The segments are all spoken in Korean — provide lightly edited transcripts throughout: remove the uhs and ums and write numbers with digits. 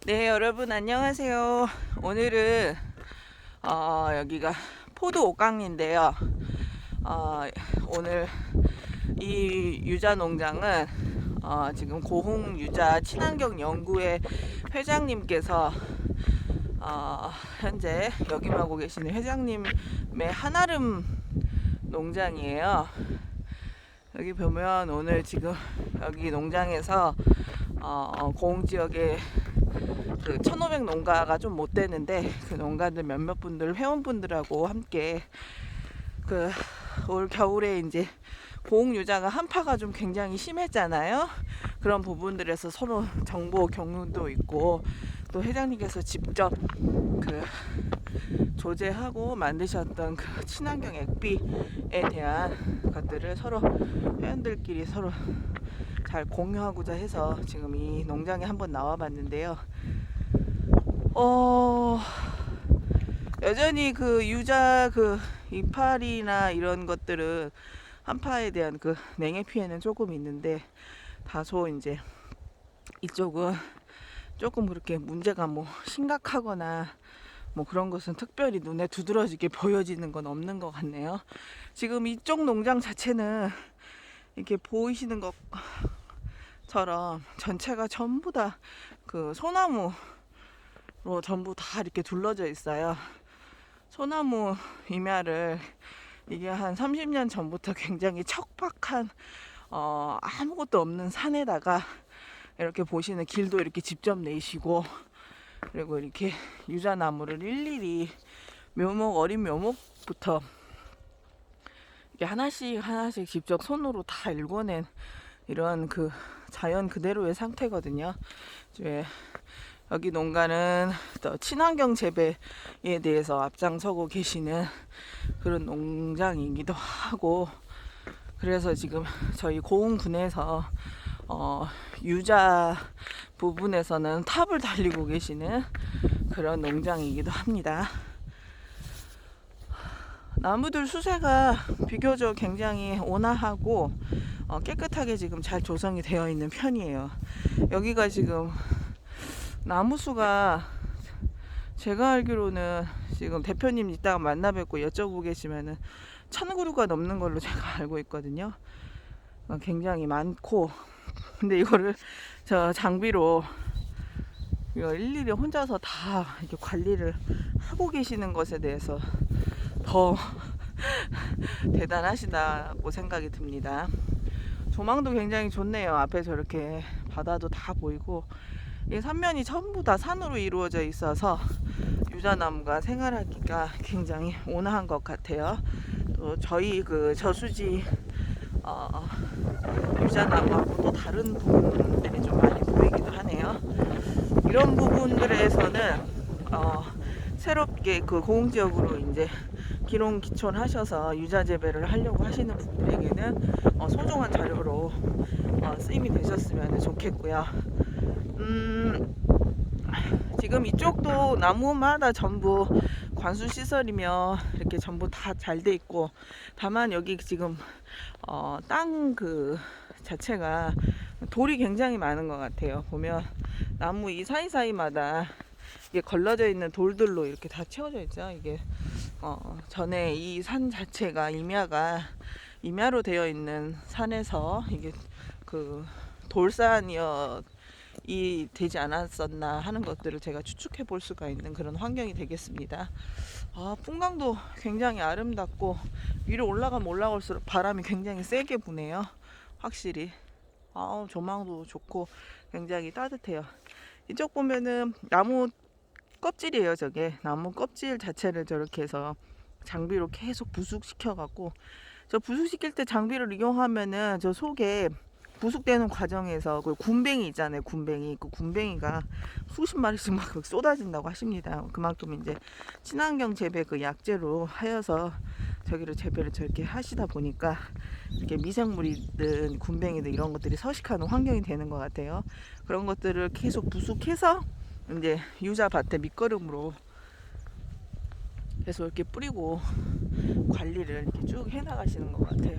네, 여러분 안녕하세요. 오늘은 여기가 포도 옥강인데요. 오늘 이 유자 농장은 지금 고흥 유자 친환경 연구회 회장님께서 현재 역임하고 계시는 회장님의 한아름 농장이에요. 여기 보면 오늘 지금 여기 농장에서 고흥 지역에 그 1500 농가가 좀 못 되는데 그 농가들 몇몇 분들 회원분들하고 함께 그 올 겨울에 이제 고흥 유자가 한파가 좀 굉장히 심했잖아요. 그런 부분들에서 서로 정보 경유도 있고 또 회장님께서 직접 그 조제하고 만드셨던 그 친환경 액비에 대한 것들을 서로 회원들끼리 서로 잘 공유하고자 해서 지금 이 농장에 한번 나와봤는데요. 여전히 그 유자 그 이파리나 이런 것들은 한파에 대한 그 냉해 피해는 조금 있는데 다소 이제 이쪽은 조금 그렇게 문제가 뭐 심각하거나 뭐 그런 것은 특별히 눈에 두드러지게 보여지는 건 없는 것 같네요. 지금 이쪽 농장 자체는 이렇게 보이시는 것처럼 전체가 전부 다 그 소나무로 전부 다 이렇게 둘러져 있어요. 소나무 임야를 이게 한 30년 전부터 굉장히 척박한 아무것도 없는 산에다가 이렇게 보시는 길도 이렇게 직접 내시고 그리고 이렇게 유자나무를 일일이 묘목 어린 묘목부터 이렇게 하나씩 직접 손으로 다 일궈낸 이런 그 자연 그대로의 상태거든요. 여기 농가는 또 친환경 재배에 대해서 앞장서고 계시는 그런 농장이기도 하고 그래서 지금 저희 고흥군에서 유자 부분에서는 탑을 달리고 계시는 그런 농장이기도 합니다. 나무들 수세가 비교적 굉장히 온화하고 깨끗하게 지금 잘 조성이 되어 있는 편이에요. 여기가 지금 나무 수가 제가 알기로는 지금 대표님 이따가 만나 뵙고 여쭤보겠지만은 1000그루가 넘는 걸로 제가 알고 있거든요. 굉장히 많고 근데 이거를 저 장비로 이거 일일이 혼자서 다 이렇게 관리를 하고 계시는 것에 대해서 더 대단하시다고 생각이 듭니다. 조망도 굉장히 좋네요. 앞에 저렇게 바다도 다 보이고 이 산면이 전부 다 산으로 이루어져 있어서 유자나무가 생활하기가 굉장히 온화한 것 같아요. 또 저희 그 저수지 유자나무하고 또 다른 부분들이 좀 많이 보이기도 하네요. 이런 부분들에서는 새롭게 그 고흥지역으로 이제 기농기촌하셔서 유자 재배를 하려고 하시는 분들에게는 소중한 자료로 쓰임이 되셨으면 좋겠고요. 지금 이쪽도 나무마다 전부 관수 시설이며 이렇게 전부 다 잘 돼 있고 다만 여기 지금 땅 그 자체가 돌이 굉장히 많은 것 같아요. 보면 나무 이 사이사이마다 이게 걸러져 있는 돌들로 이렇게 다 채워져 있죠. 이게 전에 이 산 자체가 임야로 되어 있는 산에서 이게 그 돌산이 되지 않았었나 하는 것들을 제가 추측해 볼 수가 있는 그런 환경이 되겠습니다. 풍광도 굉장히 아름답고 위로 올라가면 올라갈수록 바람이 굉장히 세게 부네요. 확실히 조망도 좋고 굉장히 따뜻해요. 이쪽 보면은 나무 껍질이에요. 저게 나무 껍질 자체를 저렇게 해서 장비로 계속 부숙시켜 갖고 저 부숙시킬 때 장비를 이용하면은 저 속에 부숙되는 과정에서 그 군뱅이 있잖아요. 군뱅이 그 군뱅이가 수십 마리씩 막 쏟아진다고 하십니다. 그만큼 이제 친환경 재배 그 약재로 하여서 저기를 재배를 저렇게 하시다 보니까 이렇게 미생물이든 군뱅이든 이런 것들이 서식하는 환경이 되는 것 같아요. 그런 것들을 계속 부숙해서 이제 유자 밭의 밑거름으로 계속 이렇게 뿌리고 관리를 이렇게 쭉 해나가시는 것 같아요.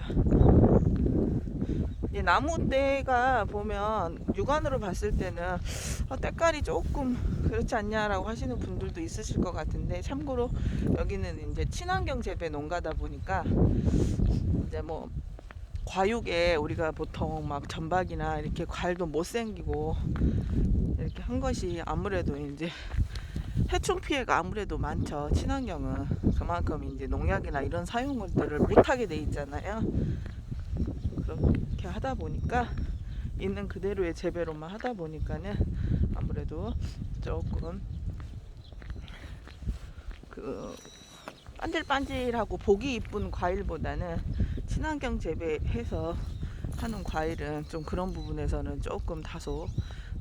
이 나무대가 보면 육안으로 봤을 때는 때깔이 조금 그렇지 않냐라고 하시는 분들도 있으실 것 같은데, 참고로 여기는 이제 친환경 재배 농가다 보니까 이제 뭐 과육에 우리가 보통 막 전박이나 이렇게 과일도 못 생기고 이렇게 한 것이 아무래도 이제 해충 피해가 아무래도 많죠. 친환경은 그만큼 이제 농약이나 이런 사용들을 못하게 돼 있잖아요. 그렇게 하다 보니까 있는 그대로의 재배로만 하다 보니까는 아무래도 조금 그 반질반질하고 보기 이쁜 과일보다는 친환경 재배해서 하는 과일은 좀 그런 부분에서는 조금 다소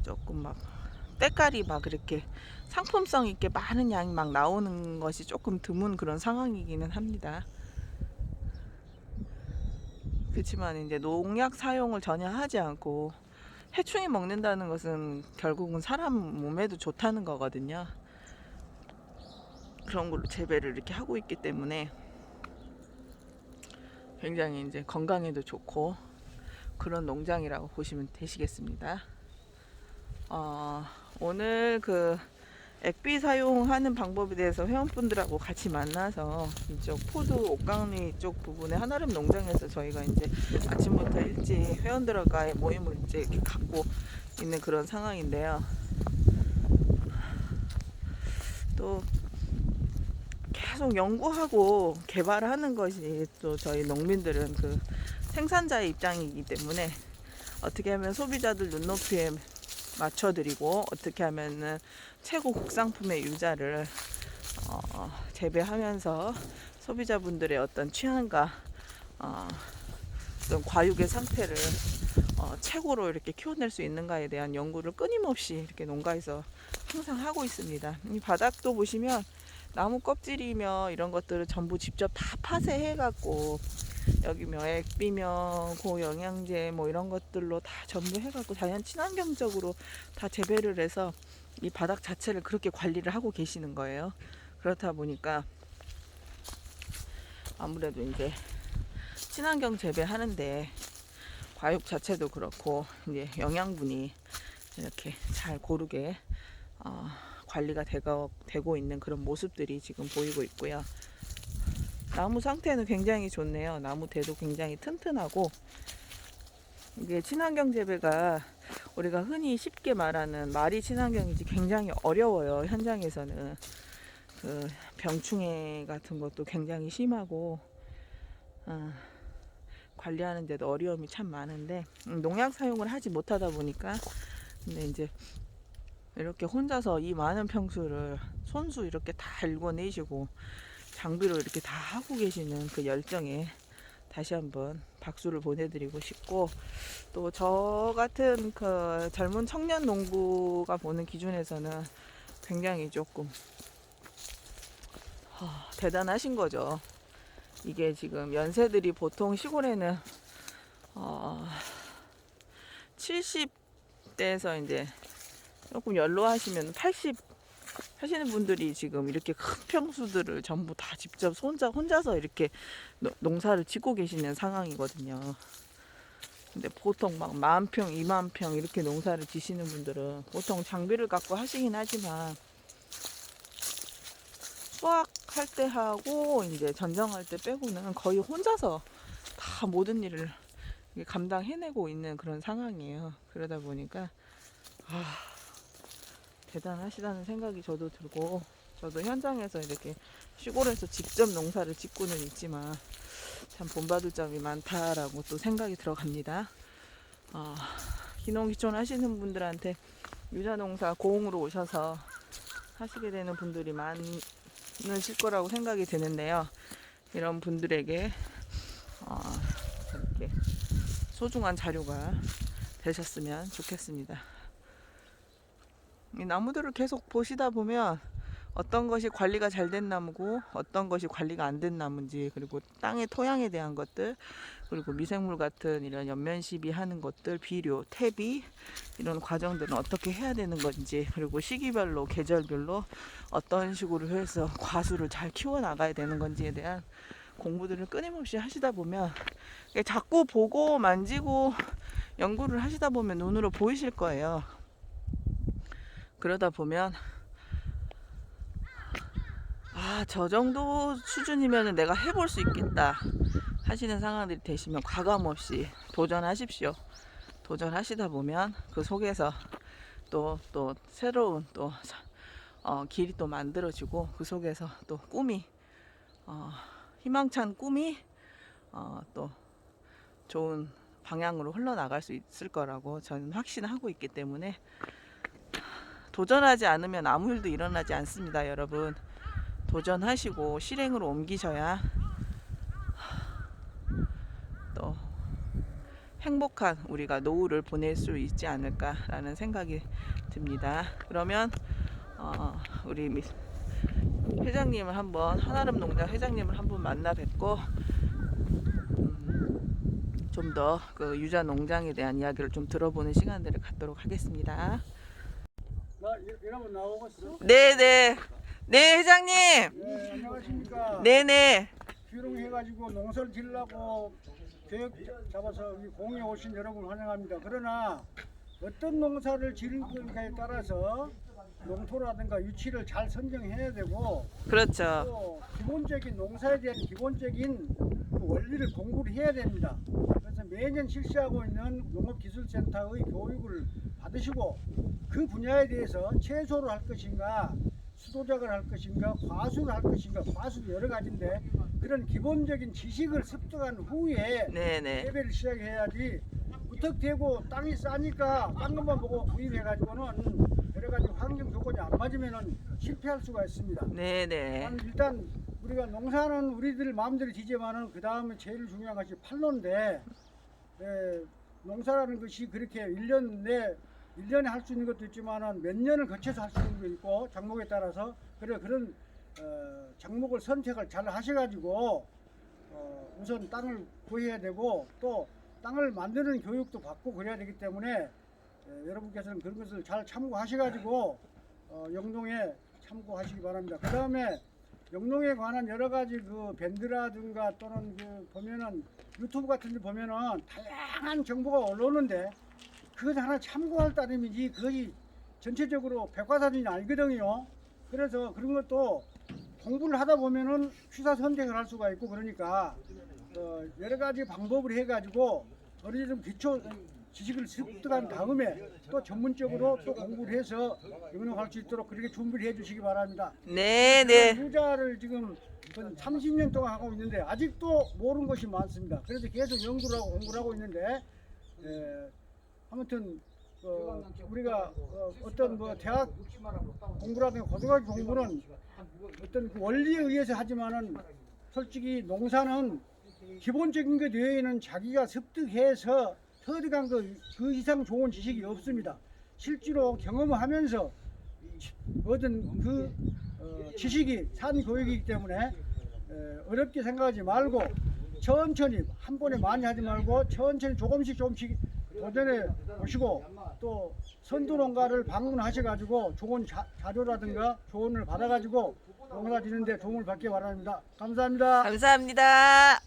조금 막 때깔이 막 그렇게 상품성 있게 많은 양이 막 나오는 것이 조금 드문 그런 상황이기는 합니다. 그렇지만 이제 농약 사용을 전혀 하지 않고 해충이 먹는다는 것은 결국은 사람 몸에도 좋다는 거거든요. 그런 걸로 재배를 이렇게 하고 있기 때문에 굉장히 이제 건강에도 좋고 그런 농장이라고 보시면 되시겠습니다. 오늘 그 액비 사용하는 방법에 대해서 회원분들하고 같이 만나서 이쪽 포도 옥강리 쪽 부분에 한아름 농장에서 저희가 이제 아침부터 일찍 회원들과의 모임을 이제 이렇게 갖고 있는 그런 상황인데요. 또 계속 연구하고 개발하는 것이 또 저희 농민들은 그 생산자의 입장이기 때문에 어떻게 하면 소비자들 눈높이에 맞춰드리고 어떻게 하면은 최고 국산품의 유자를 재배하면서 소비자분들의 어떤 취향과 어떤 과육의 상태를 최고로 이렇게 키워낼 수 있는가에 대한 연구를 끊임없이 이렇게 농가에서 항상 하고 있습니다. 이 바닥도 보시면 나무 껍질이며 이런 것들을 전부 직접 다 파쇄해 갖고 여기 뭐 액비며 고영양제 뭐 이런 것들로 다 전부 해갖고 자연 친환경적으로 다 재배를 해서 이 바닥 자체를 그렇게 관리를 하고 계시는 거예요. 그렇다 보니까 아무래도 이제 친환경 재배하는데 과육 자체도 그렇고 이제 영양분이 이렇게 잘 고르게 관리가 되고 있는 그런 모습들이 지금 보이고 있고요. 나무 상태는 굉장히 좋네요. 나무 대도 굉장히 튼튼하고, 이게 친환경 재배가 우리가 흔히 쉽게 말하는 말이 친환경인지 굉장히 어려워요. 현장에서는 그 병충해 같은 것도 굉장히 심하고 관리하는 데도 어려움이 참 많은데 농약 사용을 하지 못하다 보니까 근데 이제 이렇게 혼자서 이 많은 평수를 손수 이렇게 다 읽어내시고 장비로 이렇게 다 하고 계시는 그 열정에 다시 한번 박수를 보내드리고 싶고, 또 저 같은 그 젊은 청년 농부가 보는 기준에서는 굉장히 조금 대단하신 거죠. 이게 지금 연세들이 보통 시골에는 70대에서 이제 조금 연로하시면 80 하시는 분들이 지금 이렇게 큰 평수들을 전부 다 직접 혼자서 이렇게 농사를 짓고 계시는 상황이거든요. 근데 보통 막 10,000평, 20,000평 이렇게 농사를 지시는 분들은 보통 장비를 갖고 하시긴 하지만 수확할 때 하고 이제 전정할 때 빼고는 거의 혼자서 다 모든 일을 감당해내고 있는 그런 상황이에요. 그러다 보니까 대단하시다는 생각이 저도 들고, 저도 현장에서 이렇게 시골에서 직접 농사를 짓고는 있지만 참 본받을 점이 많다라고 또 생각이 들어갑니다. 기농기촌 하시는 분들한테 유자농사 고흥으로 오셔서 하시게 되는 분들이 많으실 거라고 생각이 드는데요. 이런 분들에게 이렇게 소중한 자료가 되셨으면 좋겠습니다. 이 나무들을 계속 보시다 보면 어떤 것이 관리가 잘 된 나무고 어떤 것이 관리가 안 된 나무인지, 그리고 땅의 토양에 대한 것들, 그리고 미생물 같은 이런 연면 시비하는 것들, 비료, 퇴비 이런 과정들은 어떻게 해야 되는 건지, 그리고 시기별로 계절별로 어떤 식으로 해서 과수를 잘 키워 나가야 되는 건지에 대한 공부들을 끊임없이 하시다 보면 자꾸 보고 만지고 연구를 하시다 보면 눈으로 보이실 거예요. 그러다 보면 저 정도 수준이면 내가 해볼 수 있겠다 하시는 상황들이 되시면 과감없이 도전하십시오. 도전하시다 보면 그 속에서 또 새로운 길이 또 만들어지고, 그 속에서 또 꿈이 희망찬 꿈이 또 좋은 방향으로 흘러나갈 수 있을 거라고 저는 확신하고 있기 때문에, 도전하지 않으면 아무 일도 일어나지 않습니다. 여러분, 도전하시고 실행으로 옮기셔야 또 행복한 우리가 노후를 보낼 수 있지 않을까라는 생각이 듭니다. 그러면 우리 회장님을 한번, 한아름 농장 회장님을 한번 만나 뵙고 좀 더 그 유자 농장에 대한 이야기를 좀 들어보는 시간들을 갖도록 하겠습니다. 이러면 나오겠어? 네네. 네, 회장님. 네, 안녕하십니까. 네네. 귀농해가지고 농사를 지으려고 계획 잡아서 여기 공에 오신 여러분 환영합니다. 그러나 어떤 농사를 지을 건가에 따라서 농토라든가 위치를 잘 선정해야 되고, 그렇죠. 또 기본적인 농사에 대한 기본적인 그 원리를 공부를 해야 됩니다. 그래서 매년 실시하고 있는 농업기술센터의 교육을 받으시고, 그 분야에 대해서 채소를 할 것인가, 수도작을 할 것인가, 과수를 할 것인가, 과수도 여러 가지인데 그런 기본적인 지식을 습득한 후에 네네. 재배를 시작해야지, 무턱대고 땅이 싸니까 딴 것만 보고 구입해가지고는 여러 가지 환경 조건이 안 맞으면은 실패할 수가 있습니다. 네네. 일단 우리가 농사는 우리들 마음대로 지지만은 그 다음에 제일 중요한 것이 판로인데, 농사라는 것이 그렇게 1년에 할 수 있는 것도 있지만은 몇 년을 거쳐서 할 수 있는 것도 있고, 작목에 따라서 그런 작목을 선택을 잘 하셔가지고 우선 땅을 구해야 되고, 또 땅을 만드는 교육도 받고 그래야 되기 때문에 여러분께서는 그런 것을 잘 참고하셔가지고 영농에 참고하시기 바랍니다. 그 다음에 영농에 관한 여러 가지 그 밴드라든가 또는 그 보면은 유튜브 같은 데 보면은 다양한 정보가 올라오는데, 그것 하나 참고할 따름이지 그것이 전체적으로 백과사전이 아니거든요. 그래서 그런 것도 공부를 하다 보면은 취사 선택을 할 수가 있고, 그러니까 여러 가지 방법을 해가지고 어느 정도 기초 지식을 습득한 다음에 또 전문적으로 또 공부를 해서 영농할 수 있도록 그렇게 준비를 해주시기 바랍니다. 네네. 유자를 지금 30년 동안 하고 있는데 아직도 모르는 것이 많습니다. 그래서 계속 연구를 하고 공부를 하고 있는데, 아무튼 우리가 어떤 뭐 대학 공부라든가 고등학교 공부는 어떤 그 원리에 의해서 하지만은, 솔직히 농사는 기본적인 것 외에는 자기가 습득해서 터득한 그 이상 좋은 지식이 없습니다. 실제로 경험을 하면서 얻은 그 지식이 산 교육이기 때문에 어렵게 생각하지 말고 천천히, 한 번에 많이 하지 말고 천천히 조금씩 도전해 보시고, 또 선두농가를 방문하셔가지고 좋은 자료라든가 조언을 받아가지고 농사 짓는데 도움을 받기 바랍니다. 감사합니다. 감사합니다.